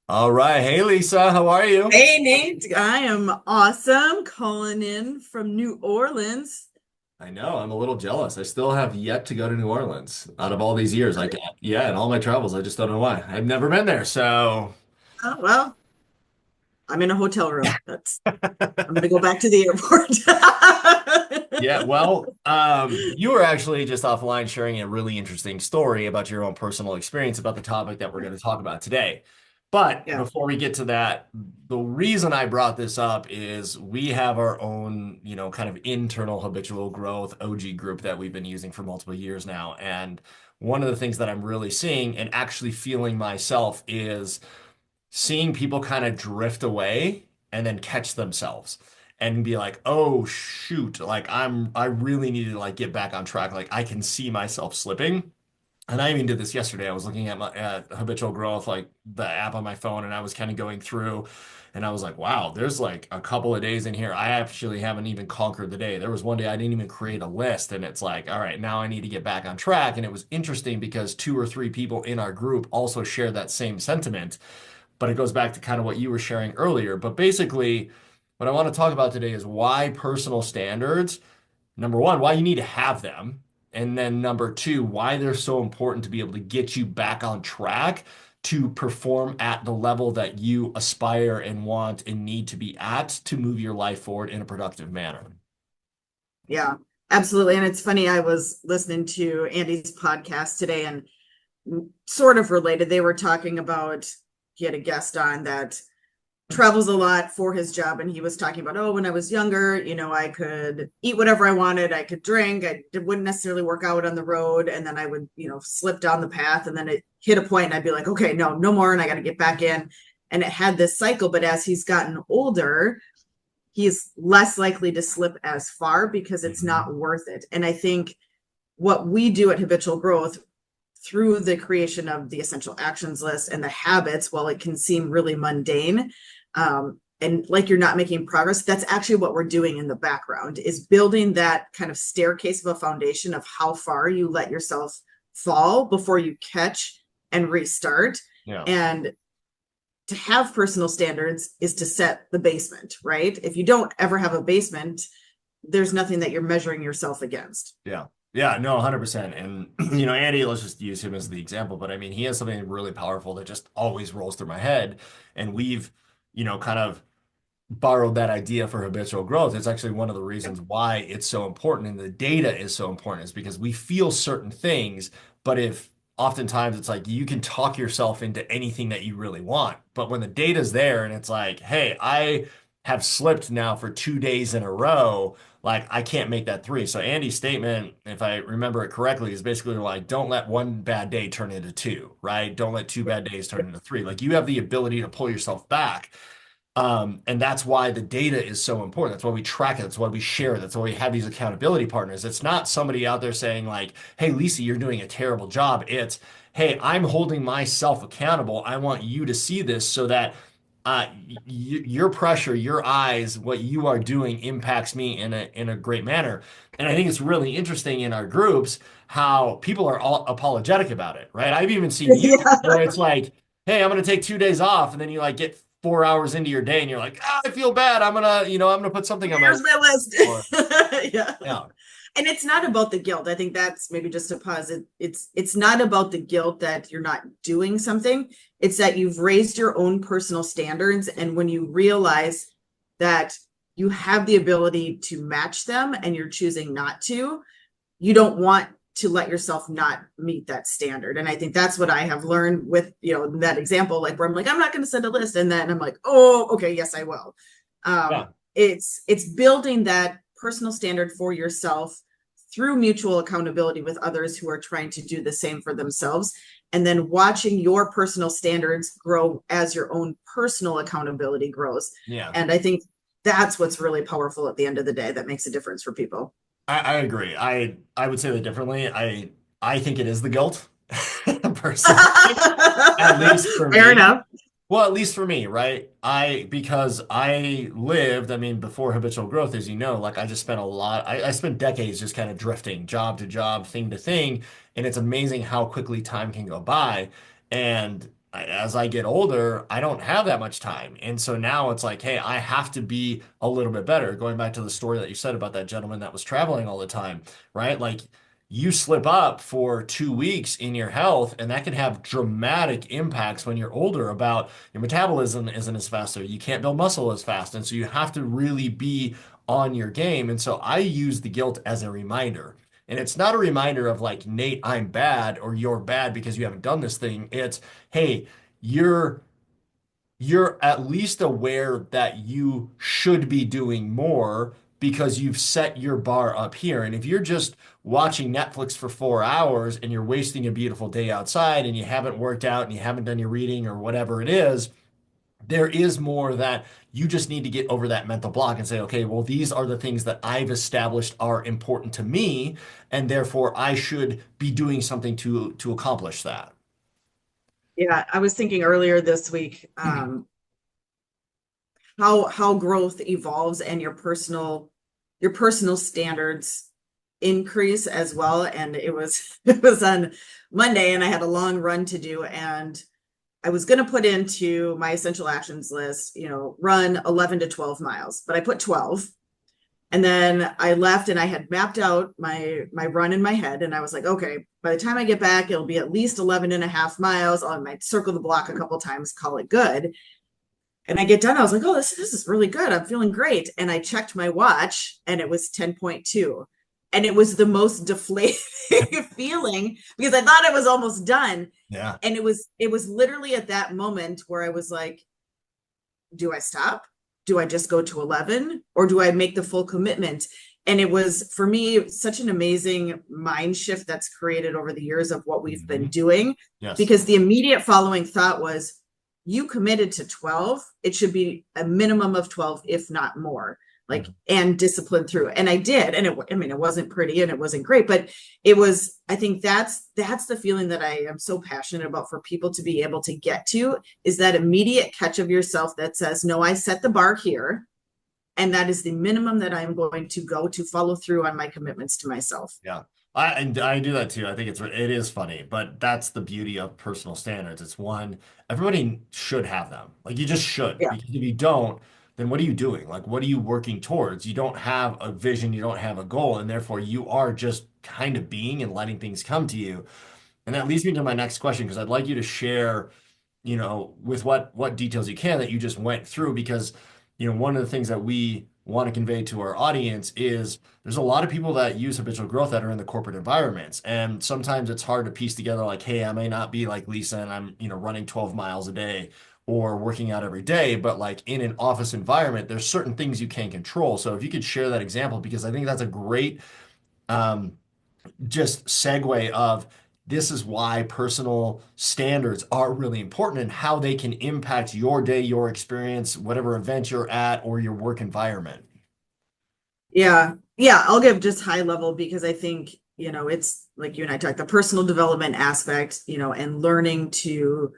All right. Hey, Lisa, how are you? Hey Nate, I am awesome. Calling in from New Orleans. I know, I'm a little jealous. I still have yet to go to New Orleans out of all these years. Really? Yeah, in all my travels, I just don't know why. I've never been there. So, Oh, well, I'm in a hotel room. I'm gonna go back to the airport. yeah, well, you were actually just offline sharing a really interesting story about your own personal experience about the topic that we're going to talk about today. But Yeah. before we get to that, the reason I brought this up is we have our own, kind of internal habitual growth OG group that we've been using for multiple years now. And one of the things that I'm really seeing and actually feeling myself is seeing people kind of drift away and then catch themselves and be like, "Oh shoot, like I really need to like get back on track. Like I can see myself slipping." And I even did this yesterday. I was looking at Habitual Growth, like the app on my phone, and I was kind of going through and I was like, "Wow, there's like a couple of days in here I actually haven't even conquered the day." There was one day I didn't even create a list and it's like, "All right, now I need to get back on track." And it was interesting because two or three people in our group also shared that same sentiment, but it goes back to kind of what you were sharing earlier. But basically, what I want to talk about today is why personal standards, number one, why you need to have them. And then number two, why they're so important to be able to get you back on track to perform at the level that you aspire and want and need to be at to move your life forward in a productive manner. Yeah, absolutely. And it's funny, I was listening to Andy's podcast today and sort of related. They were talking about he had a guest on that travels a lot for his job, and he was talking about, oh, when I was younger, I could eat whatever I wanted, I could drink, I wouldn't necessarily work out on the road, and then I would slip down the path, and then it hit a point and I'd be like, okay, no more, and I got to get back in. And it had this cycle, but as he's gotten older, he's less likely to slip as far because it's Mhm. not worth it. And I think what we do at Habitual Growth through the creation of the essential actions list and the habits, while it can seem really mundane, and like you're not making progress, that's actually what we're doing in the background, is building that kind of staircase of a foundation of how far you let yourself fall before you catch and restart. Yeah. And to have personal standards is to set the basement, right? If you don't ever have a basement, there's nothing that you're measuring yourself against. Yeah. Yeah, no, 100%. And, Andy, let's just use him as the example, but I mean, he has something really powerful that just always rolls through my head. And we've, kind of borrowed that idea for habitual growth. It's actually one of the reasons why it's so important and the data is so important is because we feel certain things, but if oftentimes it's like you can talk yourself into anything that you really want. But when the data's there and it's like, hey, I have slipped now for 2 days in a row, like I can't make that three. So Andy's statement, if I remember it correctly, is basically like, don't let one bad day turn into two, right? Don't let two bad days turn into three. Like you have the ability to pull yourself back. And that's why the data is so important. That's why we track it. That's why we share it. That's why we have these accountability partners. It's not somebody out there saying like, "Hey, Lisa, you're doing a terrible job." It's, "Hey, I'm holding myself accountable. I want you to see this so that your pressure, your eyes, what you are doing impacts me in a great manner." And I think it's really interesting in our groups how people are all apologetic about it, right? I've even seen you where Yeah. it's like, "Hey, I'm going to take 2 days off," and then you like get 4 hours into your day and you're like, I feel bad. I'm gonna put something on my Here's list. my list. Or Yeah. yeah, And it's not about the guilt. I think that's maybe just a pause. It's not about the guilt that you're not doing something. It's that you've raised your own personal standards. And when you realize that you have the ability to match them and you're choosing not to, you don't want to let yourself not meet that standard. And I think that's what I have learned with, that example, like where I'm like, I'm not going to send a list. And then I'm like, oh, okay, yes, I will. yeah, It's building that personal standard for yourself through mutual accountability with others who are trying to do the same for themselves, and then watching your personal standards grow as your own personal accountability grows. yeah. And I think that's what's really powerful at the end of the day that makes a difference for people. I agree. I would say that differently. I think it is the guilt, personally, at least for Fair me. enough. Well, at least for me, right? Because I lived, I mean, before habitual growth, as you know, like I just spent a lot, I spent decades just kind of drifting job to job, thing to thing. And it's amazing how quickly time can go by. And as I get older, I don't have that much time. And so now it's like, hey, I have to be a little bit better. Going back to the story that you said about that gentleman that was traveling all the time, right? Like you slip up for 2 weeks in your health, and that can have dramatic impacts when you're older about your metabolism isn't as fast, or you can't build muscle as fast. And so you have to really be on your game. And so I use the guilt as a reminder. And it's not a reminder of like, Nate, I'm bad or you're bad because you haven't done this thing. It's, hey, you're you're at least aware that you should be doing more because you've set your bar up here. And if you're just watching Netflix for 4 hours and you're wasting a beautiful day outside and you haven't worked out and you haven't done your reading or whatever it is, there is more that you just need to get over that mental block and say, okay, well, these are the things that I've established are important to me, and therefore I should be doing something to accomplish that. Yeah, I was thinking earlier this week, how growth evolves and your personal standards increase as well. And it was it was on Monday, and I had a long run to do, and I was going to put into my essential actions list, run 11 to 12 miles, but I put 12. And then I left and I had mapped out my run in my head. And I was like, okay, by the time I get back, it'll be at least 11 and a half miles. I might circle the block a couple times, call it good. And I get done, I was like, oh, this is really good. I'm feeling great. And I checked my watch and it was 10.2. And it was the most deflating feeling because I thought I was almost done. Yeah. And it was literally at that moment where I was like, do I stop? Do I just go to 11 or do I make the full commitment? And it was for me such an amazing mind shift that's created over the years of what we've been Mhm. doing, Yes. because the immediate following thought was, you committed to 12, it should be a minimum of 12 if not more, like, Mhm. and discipline through. And I did. And it wasn't pretty and it wasn't great, but it was, I think that's the feeling that I am so passionate about for people to be able to get to, is that immediate catch of yourself that says, no, I set the bar here, and that is the minimum that I'm going to go to follow through on my commitments to myself. Yeah. I do that too. I think it is funny, but that's the beauty of personal standards. It's one, everybody should have them. Like you just should, Yeah. because if you don't, then what are you doing? Like what are you working towards? You don't have a vision, you don't have a goal, and therefore you are just kind of being and letting things come to you. And that leads me to my next question, because I'd like you to share, with what details you can that you just went through, because, one of the things that we want to convey to our audience is there's a lot of people that use habitual growth that are in the corporate environments. And sometimes it's hard to piece together like, hey, I may not be like Lisa and I'm, running 12 miles a day or working out every day, but like in an office environment, there's certain things you can control. So if you could share that example, because I think that's a great um, just segue of this is why personal standards are really important and how they can impact your day, your experience, whatever event you're at, or your work environment. Yeah. Yeah. I'll give just high level because I think, it's like you and I talked, the personal development aspect, and learning to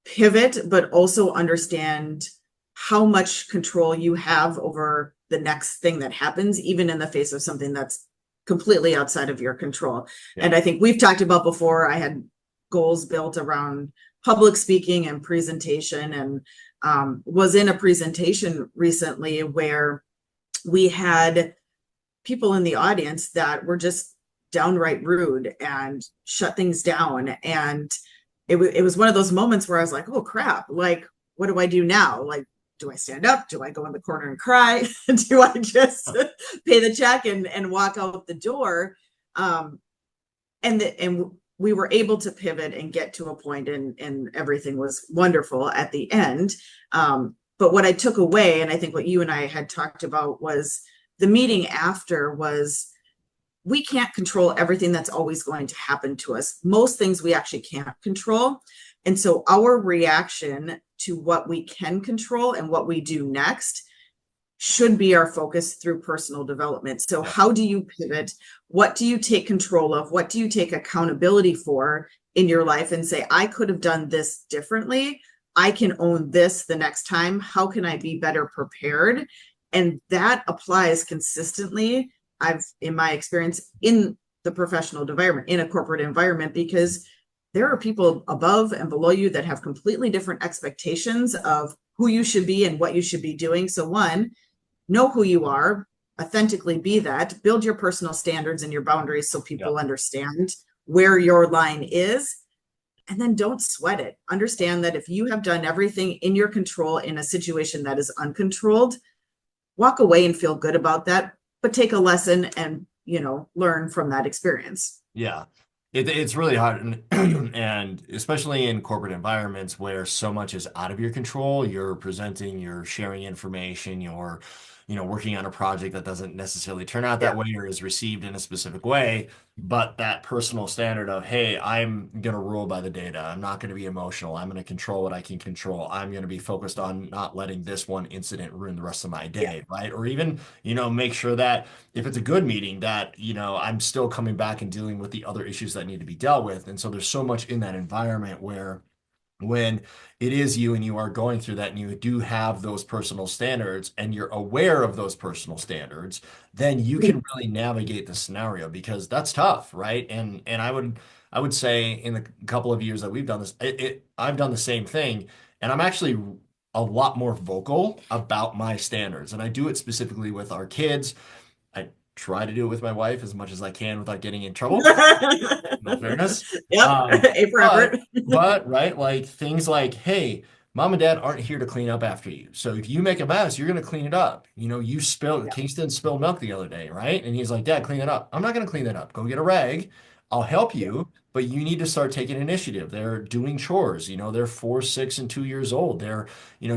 pivot, but also understand how much control you have over the next thing that happens, even in the face of something that's completely outside of your control. Yeah. And I think we've talked about before, I had goals built around public speaking and presentation, and was in a presentation recently where we had people in the audience that were just downright rude and shut things down. And it was one of those moments where I was like, oh crap, like, what do I do now? Like, do I stand up? Do I go in the corner and cry? Do I just pay the check and walk out the door? Um, and we were able to pivot and get to a point, and everything was wonderful at the end. But what I took away, and I think what you and I had talked about, was the meeting after was, we can't control everything that's always going to happen to us. Most things we actually can't control. And so our reaction to what we can control and what we do next should be our focus through personal development. So Yeah. how do you pivot? What do you take control of? What do you take accountability for in your life and say, I could have done this differently. I can own this the next time. How can I be better prepared? And that applies consistently, in my experience, in the professional environment, in a corporate environment, because there are people above and below you that have completely different expectations of who you should be and what you should be doing. So, one, know who you are, authentically be that, build your personal standards and your boundaries so Yep. people understand where your line is. And then don't sweat it. Understand that if you have done everything in your control in a situation that is uncontrolled, walk away and feel good about that, but take a lesson and, learn from that experience. Yeah. It's really hard, and, and especially in corporate environments where so much is out of your control, you're presenting, you're sharing information, you're, working on a project that doesn't necessarily turn out that Yeah. way or is received in a specific way. But that personal standard of, hey, I'm going to rule by the data. I'm not going to be emotional. I'm going to control what I can control. I'm going to be focused on not letting this one incident ruin the rest of my Yeah. day, right? Or even, make sure that if it's a good meeting that, I'm still coming back and dealing with the other issues that need to be dealt with. And so there's so much in that environment where when it is you and you are going through that and you do have those personal standards and you're aware of those personal standards, then you can really navigate the scenario because that's tough, right? And I would say in the couple of years that we've done this, I've done the same thing, and I'm actually a lot more vocal about my standards. And I do it specifically with our kids. I try to do it with my wife as much as I can without getting in trouble, in all fairness. Yep. Um, A for but effort. but right, like things like, hey, mom and dad aren't here to clean up after you. So if you make a mess, you're gonna clean it up. You spilled Yeah. Kingston spilled milk the other day, right? And he's like, Dad, clean it up. I'm not gonna clean that up. Go get a rag. I'll help Yeah. you, but you need to start taking initiative. They're doing chores, they're 4, 6, and 2 years old. They're,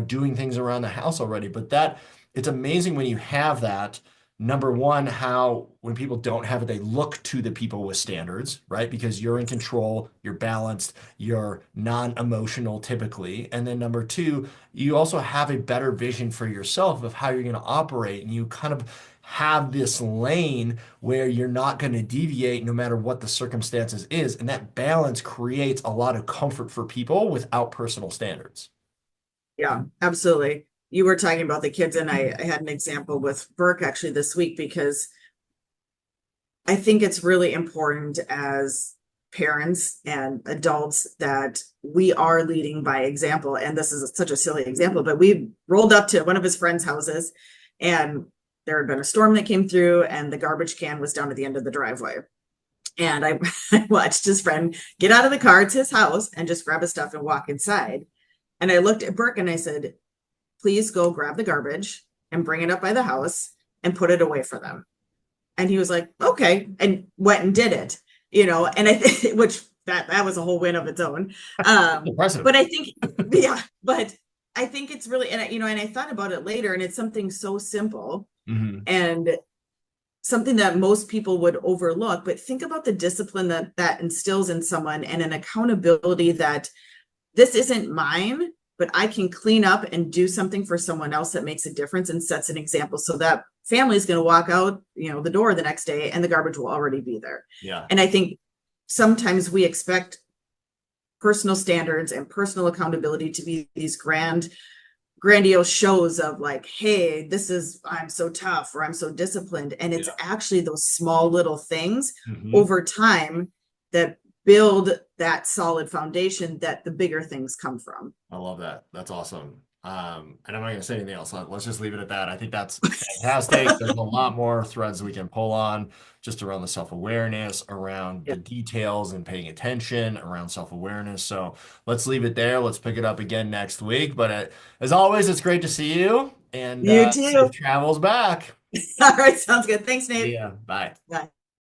doing things around the house already. But that it's amazing when you have that number one, how when people don't have it, they look to the people with standards, right? Because you're in control, you're balanced, you're non-emotional typically. And then number two, you also have a better vision for yourself of how you're going to operate. And you kind of have this lane where you're not going to deviate no matter what the circumstances is. And that balance creates a lot of comfort for people without personal standards. Yeah, absolutely. You were talking about the kids, and I had an example with Burke actually this week because I think it's really important as parents and adults that we are leading by example. And this is such a silly example, but we rolled up to one of his friends' houses and there had been a storm that came through and the garbage can was down at the end of the driveway. And I, I watched his friend get out of the car, it's his house, and just grab his stuff and walk inside. And I looked at Burke and I said, please go grab the garbage and bring it up by the house and put it away for them. And he was like, okay, and went and did it, and I think, which that was a whole win of its own. Impressive. But I think, yeah, but I think it's really, and I thought about it later, and it's something so simple Hmm. and something that most people would overlook. But think about the discipline that instills in someone and an accountability that this isn't mine, but I can clean up and do something for someone else that makes a difference and sets an example so that family is going to walk out, the door the next day and the garbage will already be there. Yeah. And I think sometimes we expect personal standards and personal accountability to be these grandiose shows of like, hey, this is, I'm so tough or I'm so disciplined. And it's Yeah. actually those small little things Hmm. over time that build that solid foundation that the bigger things come from. I love that. That's awesome. And I'm not going to say anything else. Let's just leave it at that. I think that's fantastic. There's a lot more threads we can pull on just around the self-awareness, around Yeah. the details and paying attention, around self-awareness. So let's leave it there. Let's pick it up again next week. But as always, it's great to see you and You safe too. travels back. All right. Sounds good. Thanks, See Nate. ya. Bye. Bye.